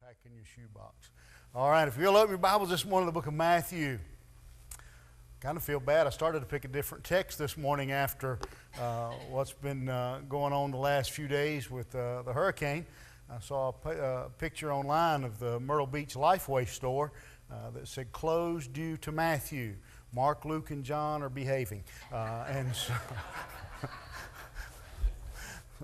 Pack in your shoebox. All right, if you'll open your Bibles this morning, the book of Matthew. Kind of feel bad. I started to pick a different text this morning after what's been going on the last few days with the hurricane. I saw a picture online of the Myrtle Beach Lifeway store that said closed due to Matthew. Mark, Luke, and John are behaving. And so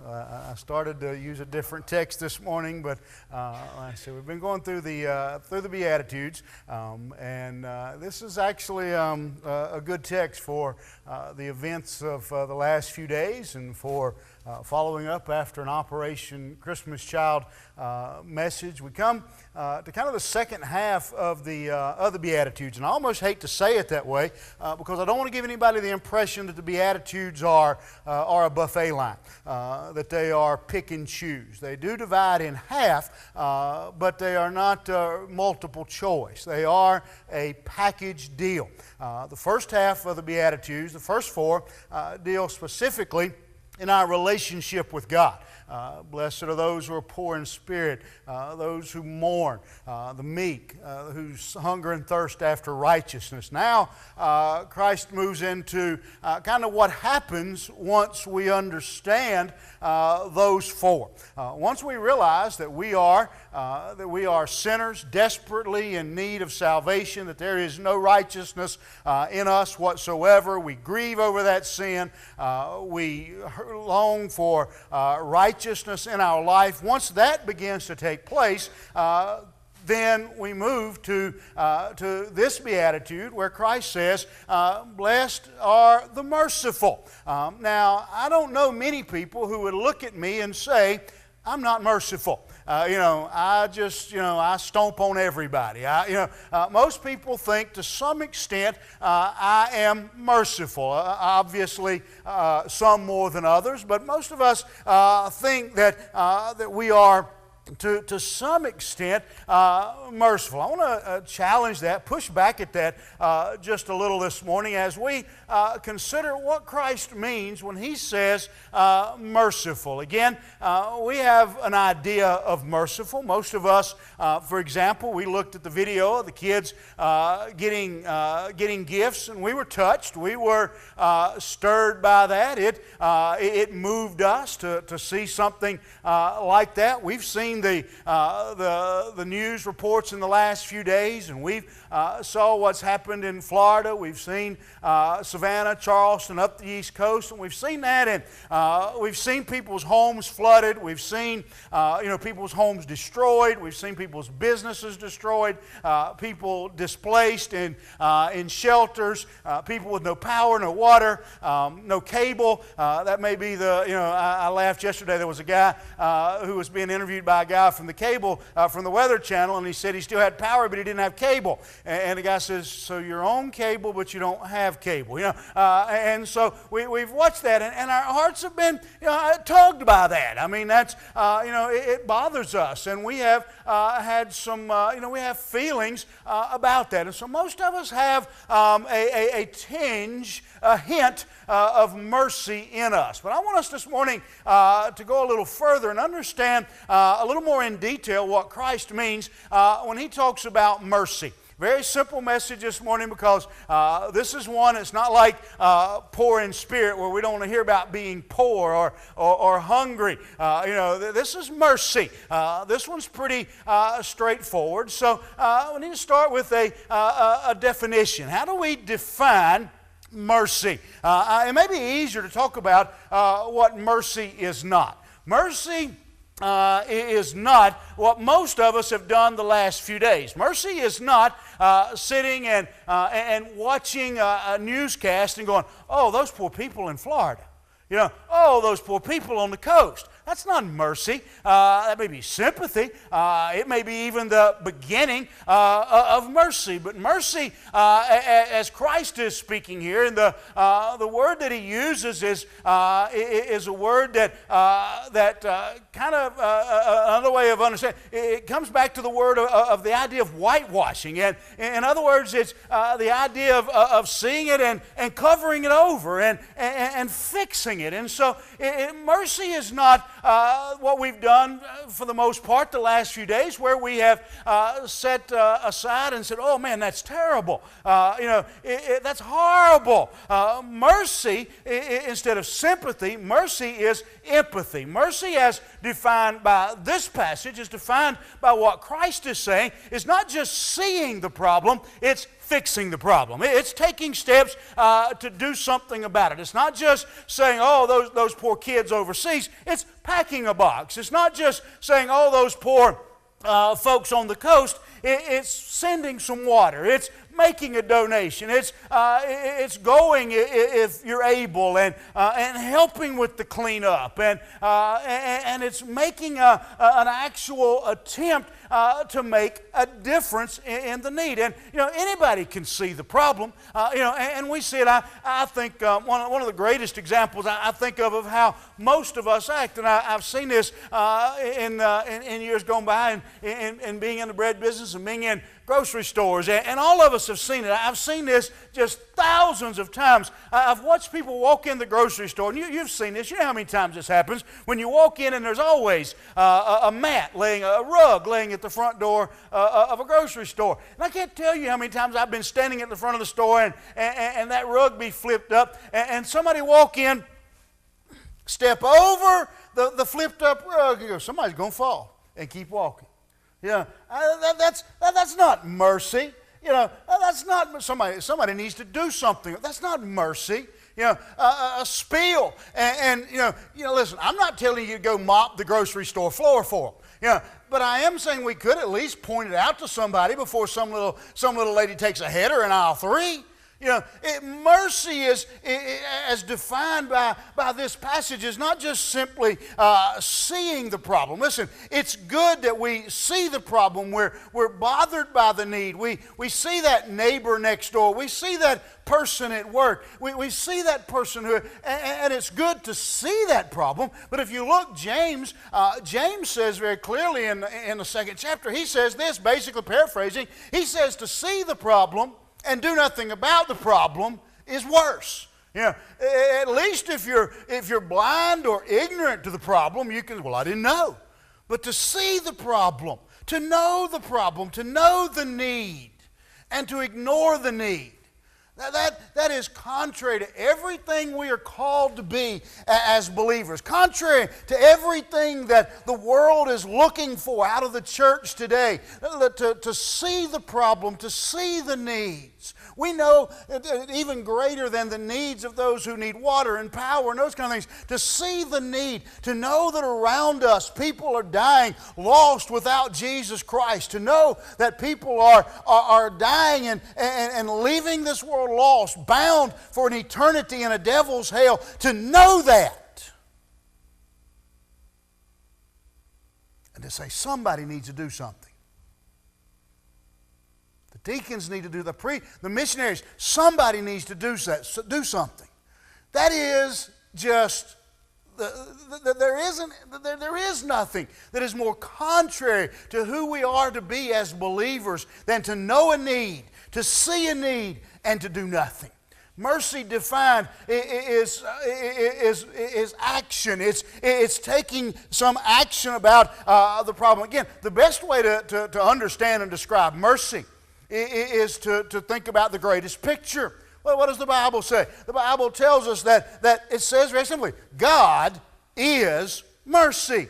I started to use a different text this morning, but like I said, we've been going through the Beatitudes, and this is actually a good text for the events of the last few days and for following up after an Operation Christmas Child message. We come to kind of the second half of the Beatitudes, and I almost hate to say it that way because I don't want to give anybody the impression that the Beatitudes are a buffet line, that they are pick and choose. They do divide in half, but they are not multiple choice. They are a package deal. The first half of the Beatitudes, the first four, deal specifically in our relationship with God. Blessed are those who are poor in spirit, those who mourn, the meek, who hunger and thirst after righteousness. Now, Christ moves into kind of what happens once we understand those four. Once we realize that we are sinners desperately in need of salvation, that there is no righteousness in us whatsoever, we grieve over that sin, we long for righteousness in our life. Once that begins to take place, then we move to this beatitude where Christ says, blessed are the merciful. Now, I don't know many people who would look at me and say, I'm not merciful. I stomp on everybody. Most people think to some extent I am merciful. Obviously, some more than others, but most of us think that we are to some extent merciful. I want to challenge that, push back at that just a little this morning as we consider what Christ means when He says merciful. Again, we have an idea of merciful. Most of us, for example, we looked at the video of the kids getting gifts, and we were touched. We were stirred by that. It moved us to see something like that. We've seen the news reports in the last few days, and we've saw what's happened in Florida. We've seen Savannah, Charleston, up the East Coast, and we've seen that, and we've seen people's homes flooded. We've seen people's homes destroyed. We've seen people's businesses destroyed. People displaced in shelters. People with no power, no water, no cable. That may be I laughed yesterday. There was a guy who was being interviewed by a guy from the cable, from the Weather Channel, and he said he still had power, but he didn't have cable. And the guy says, so you're on cable, but you don't have cable. And so we've watched that, and our hearts have been tugged by that. I mean, that's, it bothers us, and we have had some, we have feelings about that. And so most of us have a tinge, a hint of mercy in us. But I want us this morning to go a little further and understand a little more in detail what Christ means when He talks about mercy. Very simple message this morning because this is one, it's not like poor in spirit where we don't want to hear about being poor or hungry. This is mercy. This one's pretty straightforward. So we need to start with a definition. How do we define mercy? It may be easier to talk about what mercy is not. Mercy is not what most of us have done the last few days. Mercy is not sitting and watching a newscast and going, oh, those poor people in Florida. Oh, those poor people on the coast. That's not mercy. That may be sympathy. It may be even the beginning of mercy. But mercy, as Christ is speaking here, and the word that He uses is a word that kind of another way of understanding. It comes back to the word of the idea of whitewashing. And in other words, it's the idea of seeing it and covering it over and fixing see it. And so mercy is not what we've done for the most part the last few days, where we have set aside and said, oh man, that's terrible. That's horrible. Mercy, instead of sympathy, mercy is empathy. Mercy, as defined by this passage, is defined by what Christ is saying, is not just seeing the problem, it's fixing the problem. It's taking steps to do something about it. It's not just saying, oh, those poor kids overseas. It's packing a box. It's not just saying, oh, those poor folks on the coast. It's sending some water. It's making a donation. It's going, if you're able, and helping with the cleanup, and it's making an actual attempt to make a difference in the need. And anybody can see the problem. And we see it. I think one of the greatest examples I think of how most of us act, and I've seen this in years gone by, and being in the bread business and being in grocery stores, and all of us have seen it. I've seen this just thousands of times. I've watched people walk in the grocery store, and you've seen this. You know how many times this happens. When you walk in and there's always a rug laying at the front door of a grocery store. And I can't tell you how many times I've been standing at the front of the store and that rug be flipped up, and somebody walk in, step over the flipped up rug, and go, somebody's going to fall, and keep walking. That's not mercy. That's not somebody needs to do something. That's not mercy. A spill, and listen, I'm not telling you to go mop the grocery store floor for them. But I am saying we could at least point it out to somebody before some little lady takes a header in aisle 3. Mercy is, as defined by this passage, is not just simply seeing the problem. Listen, it's good that we see the problem. We're bothered by the need. We see that neighbor next door. We see that person at work. We see that person and it's good to see that problem. But if you look, James says very clearly in the 2nd chapter, he says this, basically paraphrasing, he says to see the problem and do nothing about the problem is worse. At least if you're blind or ignorant to the problem, you can, well, I didn't know. But to see the problem, to know the need, and to ignore the need, that is contrary to everything we are called to be as believers. Contrary to everything that the world is looking for out of the church today. To see the problem, to see the needs. We know even greater than the needs of those who need water and power and those kind of things. To see the need, to know that around us people are dying lost without Jesus Christ. To know that people are dying and leaving this world lost, bound for an eternity in a devil's hell. To know that. And to say somebody needs to do something. Deacons need to do the missionaries. Somebody needs to do something. That is just there is nothing that is more contrary to who we are to be as believers than to know a need, to see a need, and to do nothing. Mercy defined is action. It's taking some action about the problem. Again, the best way to understand and describe mercy is to think about the greatest picture. Well, what does the Bible say? The Bible tells us that it says very simply, God is mercy.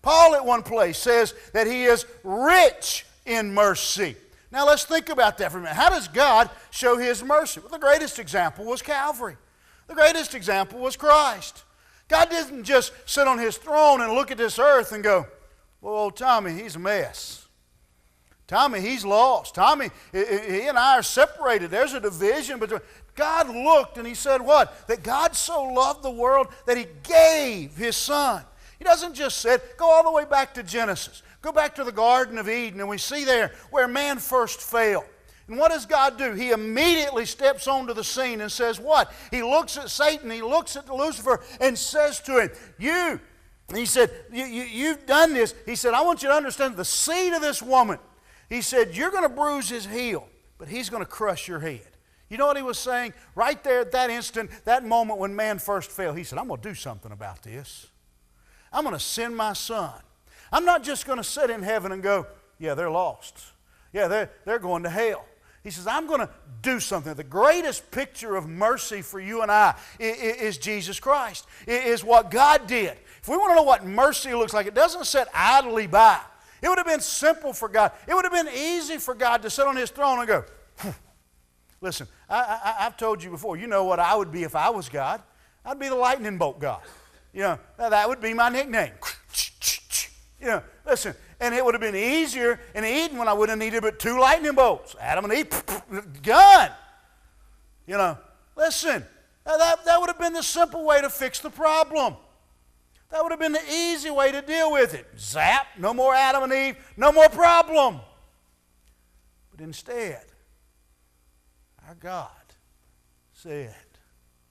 Paul at one place says that He is rich in mercy. Now let's think about that for a minute. How does God show His mercy? Well, the greatest example was Calvary. The greatest example was Christ. God didn't just sit on His throne and look at this earth and go, well, old Tommy, he's a mess. Tommy, he's lost. Tommy, he and I are separated. There's a division between. God looked and He said what? That God so loved the world that He gave His Son. He doesn't just say, go all the way back to Genesis. Go back to the Garden of Eden, and we see there where man first fell. And what does God do? He immediately steps onto the scene and says what? He looks at Satan, He looks at Lucifer, and says to him, He said, you've done this. He said, I want you to understand the seed of this woman. He said, you're going to bruise his heel, but he's going to crush your head. You know what he was saying? Right there at that instant, that moment when man first fell, he said, I'm going to do something about this. I'm going to send my son. I'm not just going to sit in heaven and go, yeah, they're lost. Yeah, they're going to hell. He says, I'm going to do something. The greatest picture of mercy for you and I is Jesus Christ, is what God did. If we want to know what mercy looks like, it doesn't sit idly by. It would have been simple for God. It would have been easy for God to sit on His throne and go, Phew. Listen, I've told you before, you know what I would be if I was God. I'd be the lightning bolt God. You know, that would be my nickname. You know, listen, and it would have been easier in Eden when I wouldn't have needed but 2 lightning bolts. Adam and Eve, gun. You know, listen, that would have been the simple way to fix the problem. That would have been the easy way to deal with it. Zap, no more Adam and Eve, no more problem. But instead, our God said,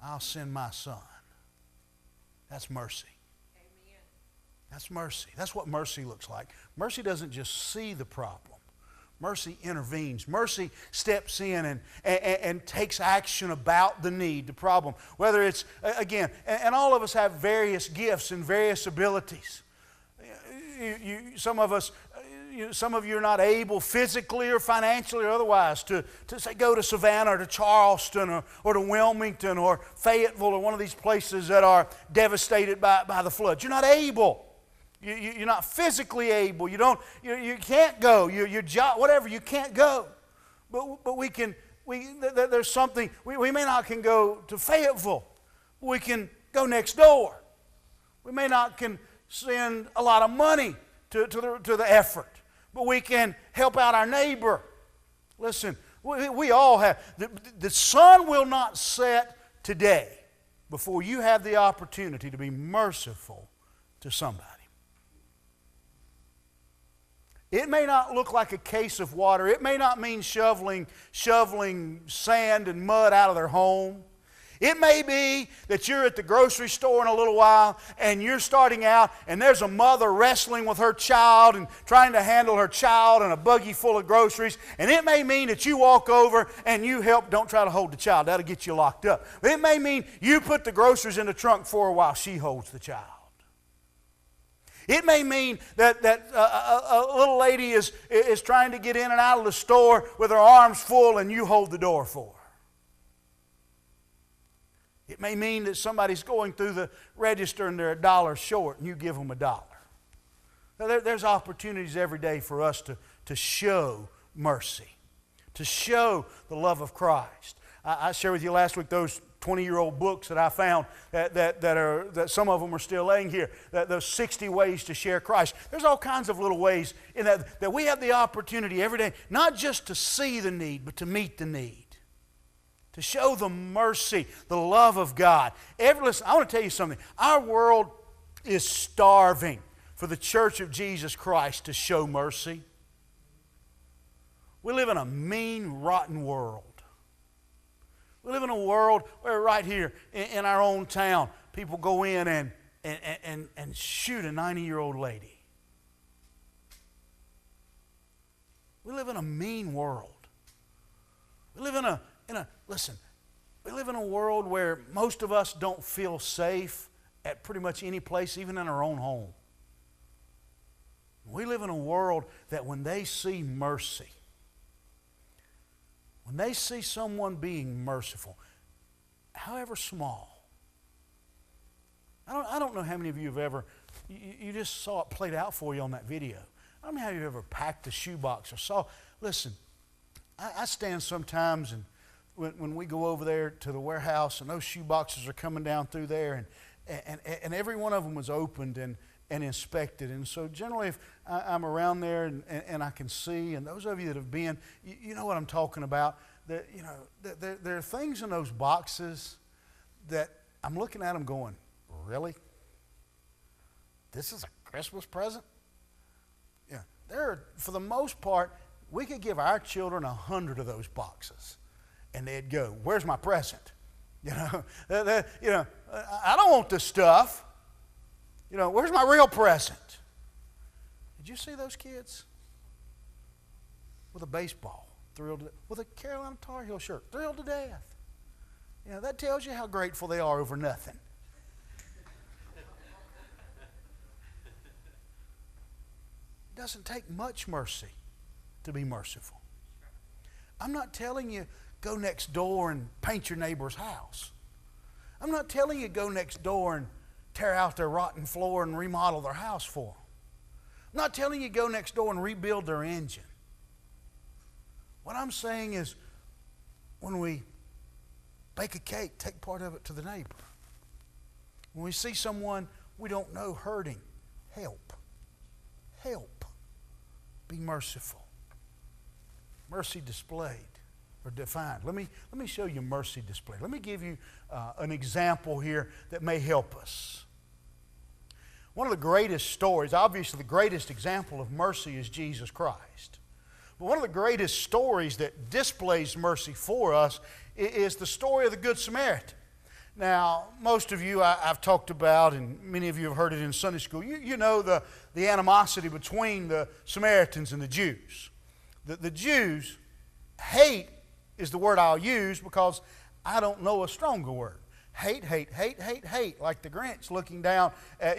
I'll send my son. That's mercy. Amen. That's mercy. That's what mercy looks like. Mercy doesn't just see the problem. Mercy intervenes. Mercy steps in and takes action about the need, the problem. Whether it's, again, and all of us have various gifts and various abilities. Some of you are not able physically or financially or otherwise to say go to Savannah or to Charleston or to Wilmington or Fayetteville or one of these places that are devastated by the floods. You're not able. You're not physically able. You can't go. Your job, whatever, you can't go. But we can. There's something. We may not can go to Fayetteville. But we can go next door. We may not can send a lot of money to the effort, but we can help out our neighbor. Listen, we all have. The sun will not set today before you have the opportunity to be merciful to somebody. It may not look like a case of water. It may not mean shoveling sand and mud out of their home. It may be that you're at the grocery store in a little while and you're starting out and there's a mother wrestling with her child and trying to handle her child in a buggy full of groceries. And it may mean that you walk over and you help. Don't try to hold the child. That'll get you locked up. It may mean you put the groceries in the trunk for a while she holds the child. It may mean that a little lady is trying to get in and out of the store with her arms full and you hold the door for her. It may mean that somebody's going through the register and they're $1 short and you give them $1. Now, there's opportunities every day for us to show mercy, to show the love of Christ. I shared with you last week those 20-year-old books that I found that some of them are still laying here, those 60 ways to share Christ. There's all kinds of little ways in that we have the opportunity every day, not just to see the need, but to meet the need, to show the mercy, the love of God. Listen, I want to tell you something. Our world is starving for the church of Jesus Christ to show mercy. We live in a mean, rotten world. We live in a world where right here in our own town, people go in and shoot a 90-year-old lady. We live in a mean world. We live listen, we live in a world where most of us don't feel safe at pretty much any place, even in our own home. We live in a world that when they see mercy, when they see someone being merciful, however small, I don't know how many of you have ever, you just saw it played out for you on that video. I don't know how you ever packed a shoebox or saw. Listen, I stand sometimes and when we go over there to the warehouse and those shoe boxes are coming down through there and every one of them was opened and inspected. And so generally if I'm around there and I can see, and those of you that have been, you know what I'm talking about. That, you know, there are things in those boxes that I'm looking at them going, really? This is a Christmas present? Yeah. For the most part, we could give our children 100 of those boxes. And they'd go, where's my present? I don't want this stuff. Where's my real present? Did you see those kids with a baseball? Thrilled to death. With a Carolina Tar Heel shirt. Thrilled to death. You know, that tells you how grateful they are over nothing. It doesn't take much mercy to be merciful. I'm not telling you go next door and paint your neighbor's house. I'm not telling you go next door and tear out their rotten floor and remodel their house for them. I'm not telling you go next door and rebuild their engine. What I'm saying is when we bake a cake, take part of it to the neighbor. When we see someone we don't know hurting, help. Help. Be merciful. Mercy displayed or defined. Let me show you mercy displayed. Let me give you an example here that may help us. One of the greatest stories, obviously the greatest example of mercy is Jesus Christ. But one of the greatest stories that displays mercy for us is the story of the Good Samaritan. Now, most of you I've talked about, and many of you have heard it in Sunday school, you know the animosity between the Samaritans and the Jews. The Jews, hate is the word I'll use because I don't know a stronger word. Hate, like the Grinch looking down at,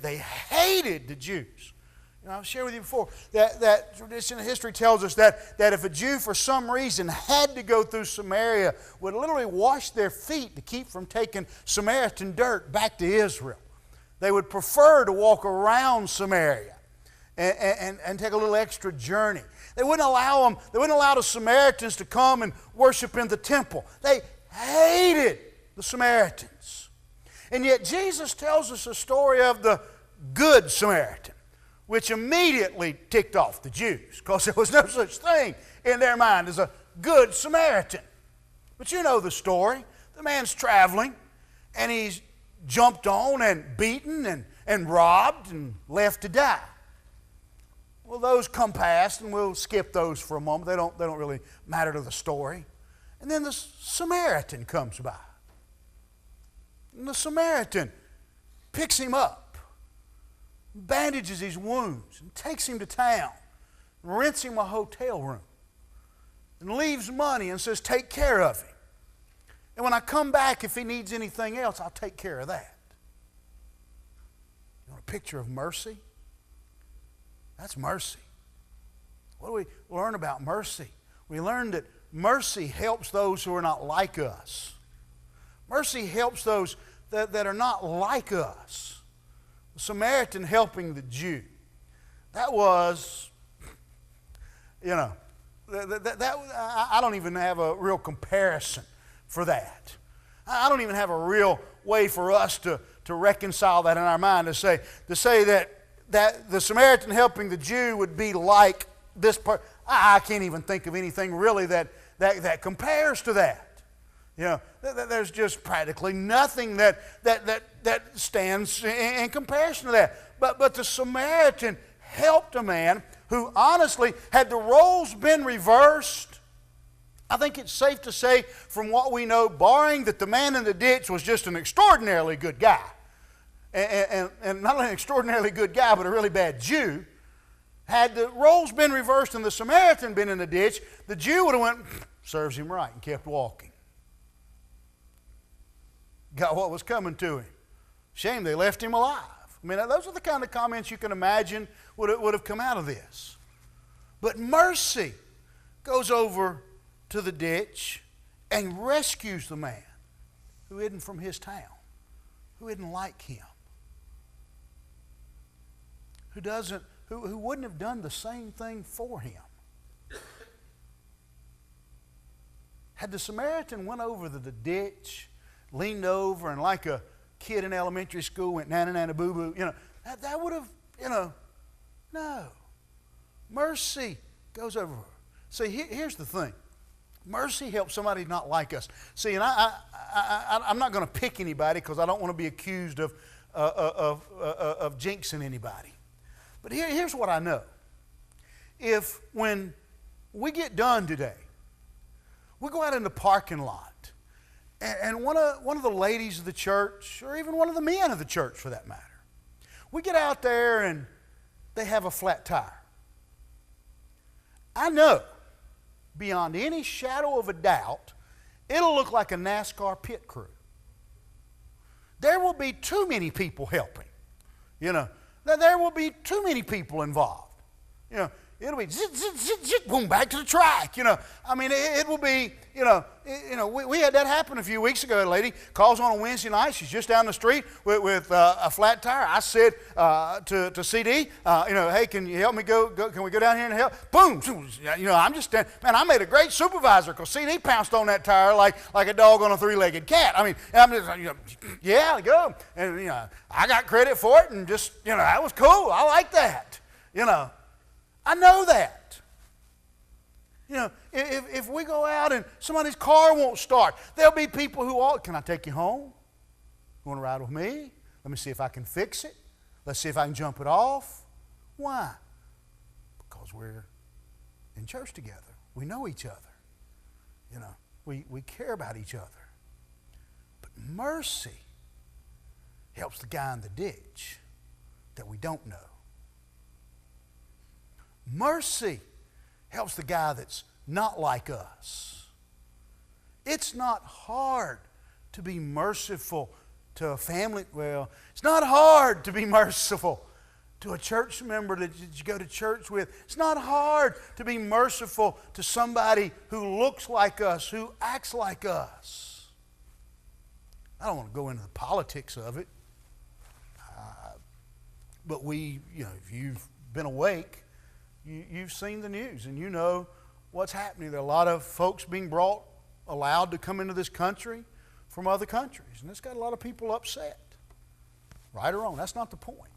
they hated the Jews. You know, I've shared with you before that tradition of history tells us that if a Jew for some reason had to go through Samaria, would literally wash their feet to keep from taking Samaritan dirt back to Israel. They would prefer to walk around Samaria and take a little extra journey. They wouldn't allow the Samaritans to come and worship in the temple. They hated the Samaritans. And yet Jesus tells us a story of the Good Samaritan, which immediately ticked off the Jews because there was no such thing in their mind as a Good Samaritan. But you know the story. The man's traveling and he's jumped on and beaten and robbed and left to die. Well, those come past, and we'll skip those for a moment. They don't really matter to the story. And then the Samaritan comes by. And the Samaritan picks him up, bandages his wounds, and takes him to town, and rents him a hotel room, and leaves money and says, take care of him. And when I come back, if he needs anything else, I'll take care of that. You want a picture of mercy? That's mercy. What do we learn about mercy? We learn that mercy helps those who are not like us. Mercy helps those that are not like us. The Samaritan helping the Jew. That was, I don't even have a real comparison for that. I don't even have a real way for us to reconcile that in our mind, to say that the Samaritan helping the Jew would be like this part. I can't even think of anything really that compares to that. You know, there's just practically nothing that stands in comparison to that. But the Samaritan helped a man who honestly, had the roles been reversed, I think it's safe to say from what we know, barring that the man in the ditch was just an extraordinarily good guy, and not only an extraordinarily good guy, but a really bad Jew, had the roles been reversed and the Samaritan been in the ditch, the Jew would have went, serves him right, and kept walking. Got what was coming to him. Shame they left him alive. I mean, those are the kind of comments you can imagine would have come out of this. But mercy goes over to the ditch and rescues the man who isn't from his town, who isn't like him, who wouldn't have done the same thing for him. Had the Samaritan went over to the ditch, leaned over, and like a kid in elementary school went nana nana boo boo, that would have, no. Mercy goes over. See, here's the thing. Mercy helps somebody not like us. See, and I'm not going to pick anybody because I don't want to be accused of jinxing anybody. But here's what I know. If when we get done today, we go out in the parking lot, and one of the ladies of the church, or even one of the men of the church for that matter, we get out there and they have a flat tire. I know, beyond any shadow of a doubt, it'll look like a NASCAR pit crew. There will be too many people helping. There will be too many people involved. It'll be zit, zit, zit, zit, boom, back to the track. It will be, we had that happen a few weeks ago. A lady calls on a Wednesday night. She's just down the street with a flat tire. I said to CD, hey, can you help me go? Can we go down here and help? Boom. I'm just, man, I made a great supervisor because CD pounced on that tire like a dog on a three-legged cat. I'm just, yeah, go. And, I got credit for it and just, that was cool. I like that, I know that. If we go out and somebody's car won't start, there'll be people who can I take you home? You want to ride with me? Let me see if I can fix it. Let's see if I can jump it off. Why? Because we're in church together. We know each other. We care about each other. But mercy helps the guy in the ditch that we don't know. Mercy helps the guy that's not like us. It's not hard to be merciful to a family. Well, it's not hard to be merciful to a church member that you go to church with. It's not hard to be merciful to somebody who looks like us, who acts like us. I don't want to go into the politics of it. But if you've been awake, you've seen the news and you know what's happening. There are a lot of folks being allowed to come into this country from other countries. And it's got a lot of people upset. Right or wrong, that's not the point.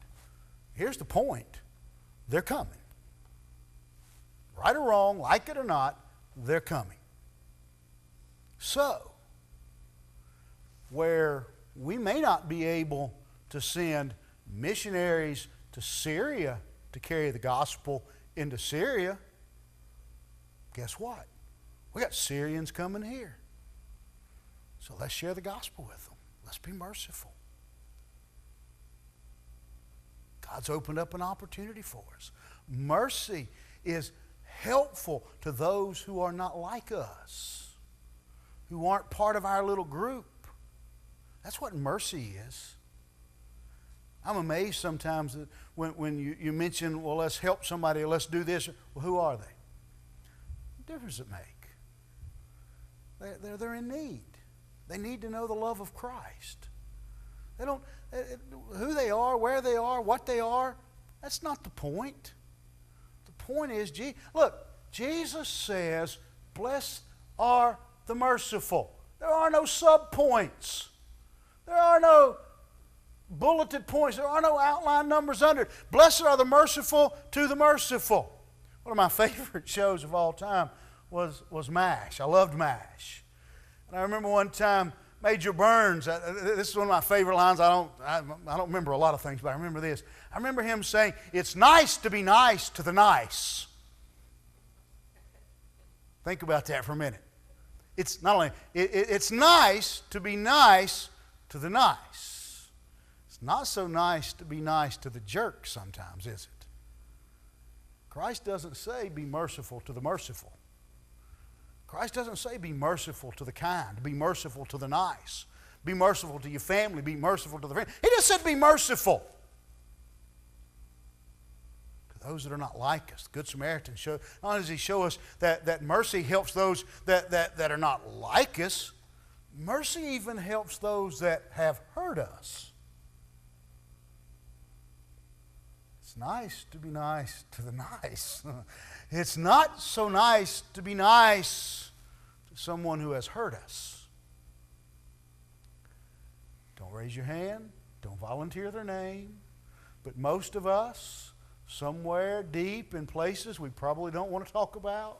Here's the point. They're coming. Right or wrong, like it or not, they're coming. So, where we may not be able to send missionaries to Syria to carry the gospel into Syria, guess what? We got Syrians coming here. So let's share the gospel with them. Let's be merciful. God's opened up an opportunity for us. Mercy is helpful to those who are not like us, who aren't part of our little group. That's what mercy is. I'm amazed sometimes that when you mention, well, let's help somebody, or let's do this. Well, who are they? What difference does it make? They're in need. They need to know the love of Christ. They don't, who they are, where they are, what they are, that's not the point. The point is, look, Jesus says, blessed are the merciful. There are no subpoints. There are no bulleted points. There are no outline numbers under it. Blessed are the merciful to the merciful. One of my favorite shows of all time was MASH. I loved MASH. And I remember one time Major Burns, this is one of my favorite lines. I don't remember a lot of things, but I remember this. I remember him saying, it's nice to be nice to the nice. Think about that for a minute. It's not only, it's nice to be nice to the nice. It's not so nice to be nice to the jerk sometimes, is it? Christ doesn't say be merciful to the merciful. Christ doesn't say be merciful to the kind, be merciful to the nice, be merciful to your family, be merciful to the friend. He just said be merciful to those that are not like us. The Good Samaritan not only does he show us that mercy helps those that are not like us, mercy even helps those that have hurt us. It's nice to be nice to the nice. It's not so nice to be nice to someone who has hurt us. Don't raise your hand. Don't volunteer their name. But most of us, somewhere deep in places we probably don't want to talk about,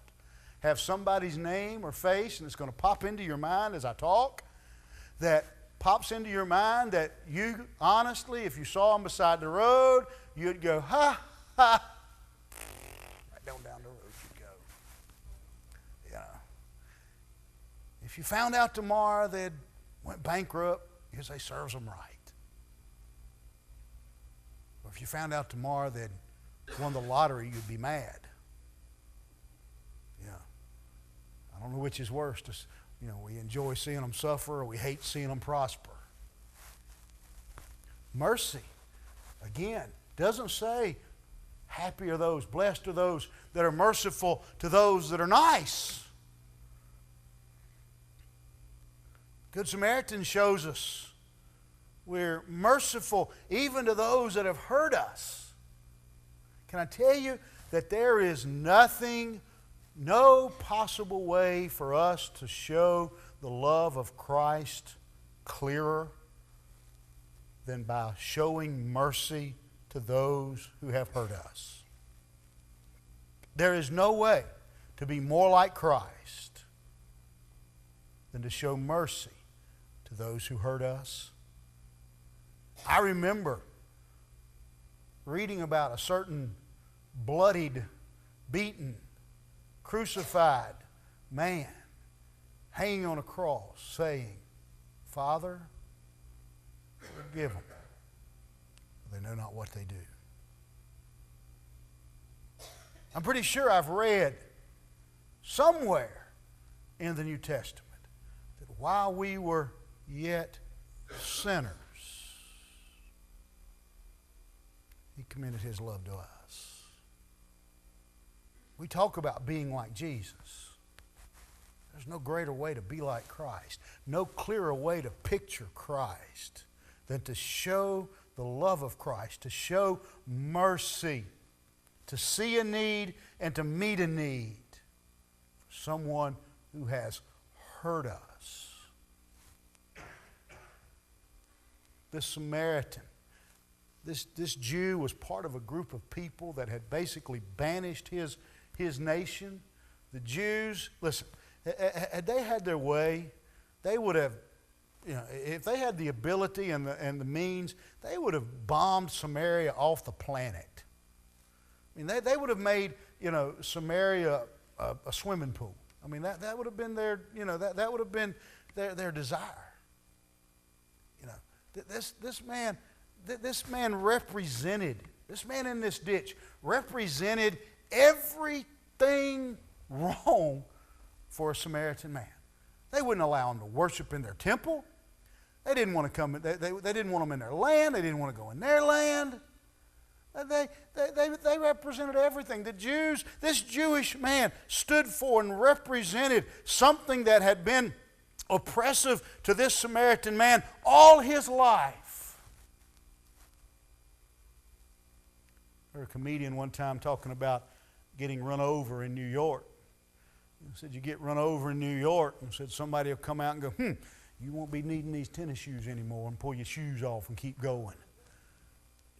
have somebody's name or face, and it's going to pop into your mind as I talk, that pops into your mind that you, honestly, if you saw them beside the road, you'd go, ha, ha. Right down the road you go. Yeah. If you found out tomorrow they'd went bankrupt, you'd say, serves them right. Or if you found out tomorrow they'd won the lottery, you'd be mad. I don't know which is worse. We enjoy seeing them suffer or we hate seeing them prosper. Mercy, again, doesn't say happy are those, blessed are those that are merciful to those that are nice. Good Samaritan shows us we're merciful even to those that have hurt us. Can I tell you that there is no possible way for us to show the love of Christ clearer than by showing mercy to those who have hurt us. There is no way to be more like Christ than to show mercy to those who hurt us. I remember reading about a certain bloodied, beaten, crucified man hanging on a cross saying, Father, forgive them, for they know not what they do. I'm pretty sure I've read somewhere in the New Testament that while we were yet sinners, He commended His love to us. We talk about being like Jesus. There's no greater way to be like Christ, no clearer way to picture Christ than to show the love of Christ, to show mercy, to see a need and to meet a need for someone who has hurt us. This Samaritan, this Jew was part of a group of people that had basically banished his nation. The Jews, listen, had they had their way, they would have, if they had the ability and the means, they would have bombed Samaria off the planet. I mean, they would have made, Samaria a swimming pool. I mean, that would have been their, that would have been their desire. This man represented, this man in this ditch represented everything wrong for a Samaritan man. They wouldn't allow him to worship in their temple. They didn't want to come. They didn't want him in their land. They didn't want to go in their land. They represented everything. The Jews, this Jewish man stood for and represented something that had been oppressive to this Samaritan man all his life. I heard a comedian one time talking about getting run over in New York. He said, you get run over in New York, and said somebody will come out and go, you won't be needing these tennis shoes anymore, and pull your shoes off and keep going.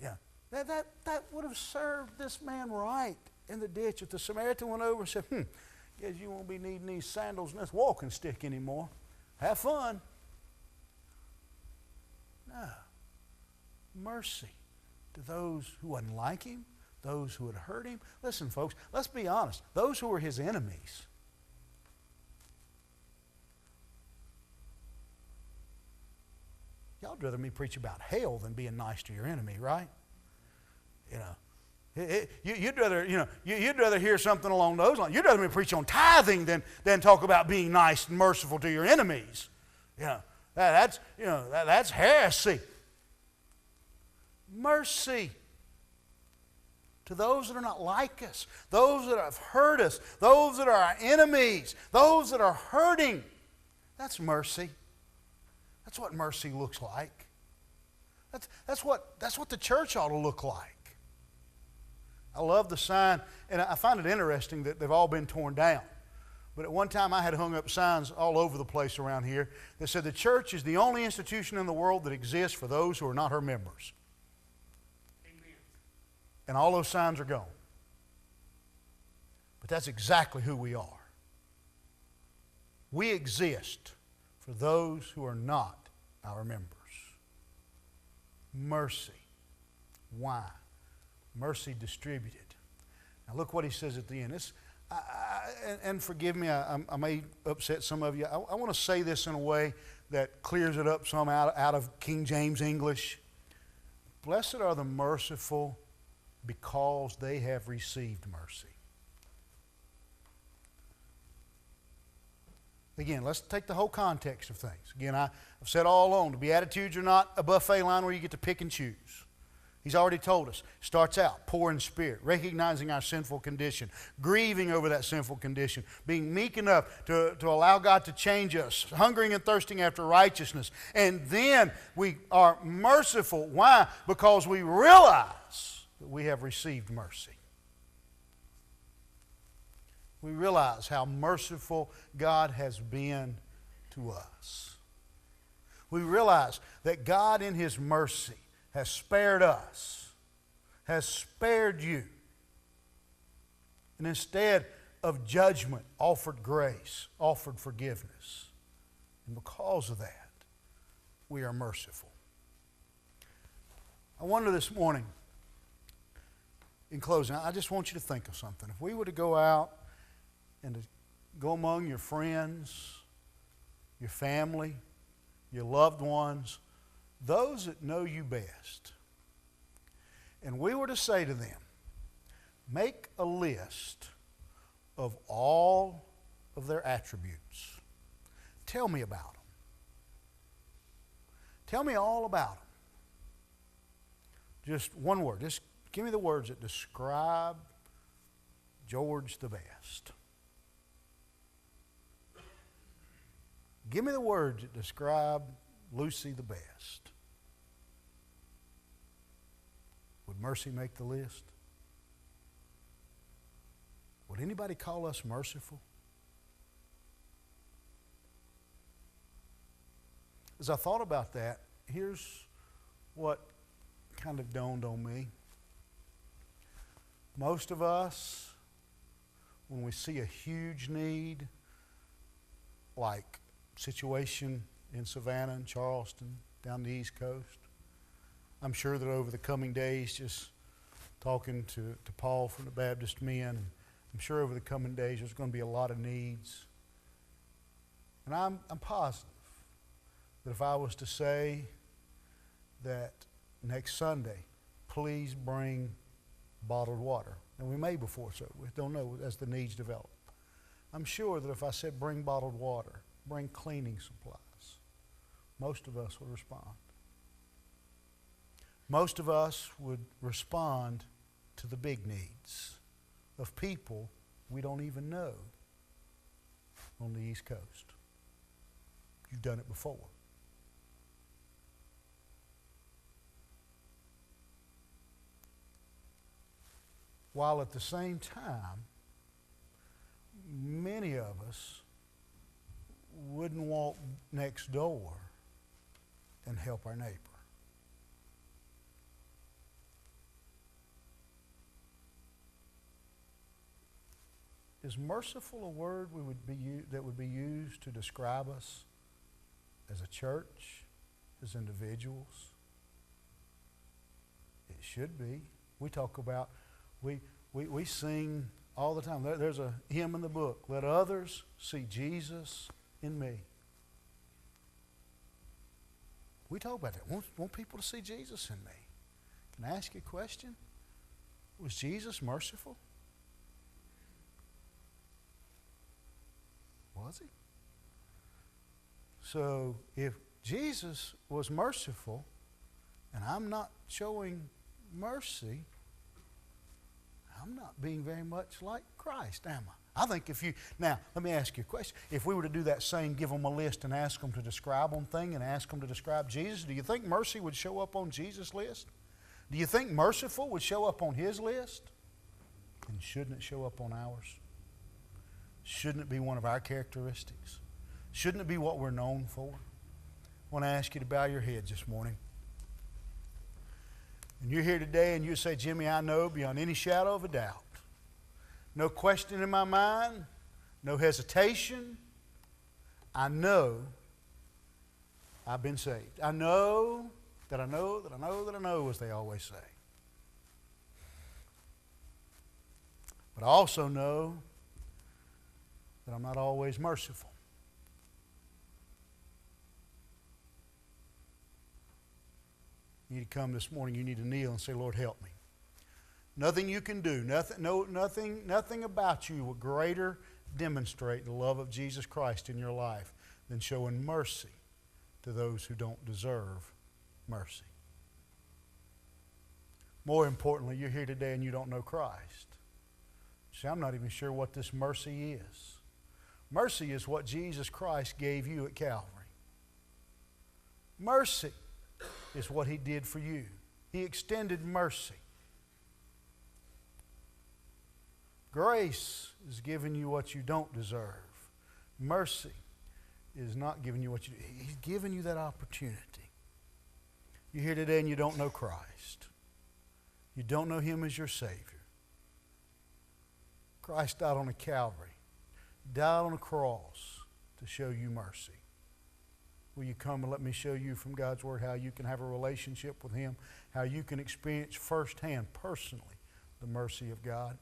Yeah, that would have served this man right in the ditch. If the Samaritan went over and said, guess you won't be needing these sandals and this walking stick anymore. Have fun. No. Mercy to those who wouldn't like him, those who had hurt him. Listen, folks, let's be honest. Those who were his enemies, y'all'd rather me preach about hell than being nice to your enemy, right? You'd rather hear something along those lines. You'd rather me preach on tithing than talk about being nice and merciful to your enemies. That's heresy. Mercy to those that are not like us, those that have hurt us, those that are our enemies, those that are hurting. That's mercy. That's what mercy looks like. That's what the church ought to look like. I love the sign, and I find it interesting that they've all been torn down. But at one time I had hung up signs all over the place around here that said the church is the only institution in the world that exists for those who are not her members. Amen. And all those signs are gone. But that's exactly who we are. We exist for those who are not our members. Mercy. Why? Mercy distributed. Now look what he says at the end. And forgive me, I may upset some of you. I want to say this in a way that clears it up some out of King James English. Blessed are the merciful because they have received mercy. Again, let's take the whole context of things. Again, I've said all along, the Beatitudes are not a buffet line where you get to pick and choose. He's already told us. Starts out poor in spirit, recognizing our sinful condition, grieving over that sinful condition, being meek enough to allow God to change us, hungering and thirsting after righteousness. And then we are merciful. Why? Because we realize that we have received mercy. We realize how merciful God has been to us. We realize that God in His mercy has spared us, has spared you, and instead of judgment offered grace, offered forgiveness. And because of that, we are merciful. I wonder this morning, in closing, I just want you to think of something. If we were to go out and to go among your friends, your family, your loved ones, those that know you best, and we were to say to them, make a list of all of their attributes. Tell me about them. Tell me all about them. Just one word. Just give me the words that describe George the best. Give me the words that describe Lucy the best. Would mercy make the list? Would anybody call us merciful? As I thought about that, here's what kind of dawned on me. Most of us, when we see a huge need, like situation in Savannah and Charleston, down the East Coast, I'm sure that over the coming days, just talking to Paul from the Baptist Men, I'm sure over the coming days there's going to be a lot of needs. And I'm positive that if I was to say that next Sunday, please bring bottled water, and we may before, so we don't know as the needs develop. I'm sure that if I said bring bottled water, bring cleaning supplies, most of us would respond. Most of us would respond to the big needs of people we don't even know on the East Coast. You've done it before. While at the same time, many of us wouldn't walk next door and help our neighbor. Is merciful a word that would be used to describe us as a church, as individuals? It should be. We talk about, we sing all the time. There's a hymn in the book, let others see Jesus in me. We talk about that. Want people to see Jesus in me. Can I ask you a question? Was Jesus merciful? Was he? So if Jesus was merciful and I'm not showing mercy, I'm not being very much like Christ, am I? I think now let me ask you a question. If we were to do that same, give them a list and ask them to describe one thing and ask them to describe Jesus, do you think mercy would show up on Jesus' list? Do you think merciful would show up on His list? And shouldn't it show up on ours? Shouldn't it be one of our characteristics? Shouldn't it be what we're known for? I want to ask you to bow your heads this morning. And you're here today and you say, Jimmy, I know beyond any shadow of a doubt, no question in my mind, no hesitation, I know I've been saved. I know that I know that I know that I know, as they always say. But I also know that I'm not always merciful. You need to come this morning, you need to kneel and say, Lord, help me. Nothing you can do, nothing about you were greater demonstrate the love of Jesus Christ in your life than showing mercy to those who don't deserve mercy. More importantly, you're here today and you don't know Christ. See, I'm not even sure what this mercy is. Mercy is what Jesus Christ gave you at Calvary. Mercy is what He did for you. He extended mercy. Grace is giving you what you don't deserve. Mercy is not giving you what you... He's giving you that opportunity. You're here today and you don't know Christ. You don't know Him as your Savior. Christ died on a Calvary. Died on a cross to show you mercy. Will you come and let me show you from God's Word how you can have a relationship with Him, how you can experience firsthand, personally, the mercy of God?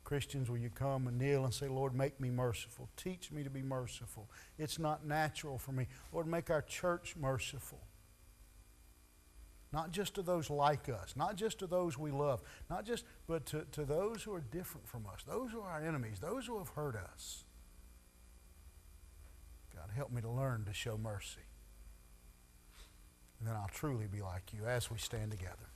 Christians, will you come and kneel and say, Lord, make me merciful. Teach me to be merciful. It's not natural for me. Lord, make our church merciful. Not just to those like us, not just to those we love, but to those who are different from us, those who are our enemies, those who have hurt us. God, help me to learn to show mercy. And then I'll truly be like you as we stand together.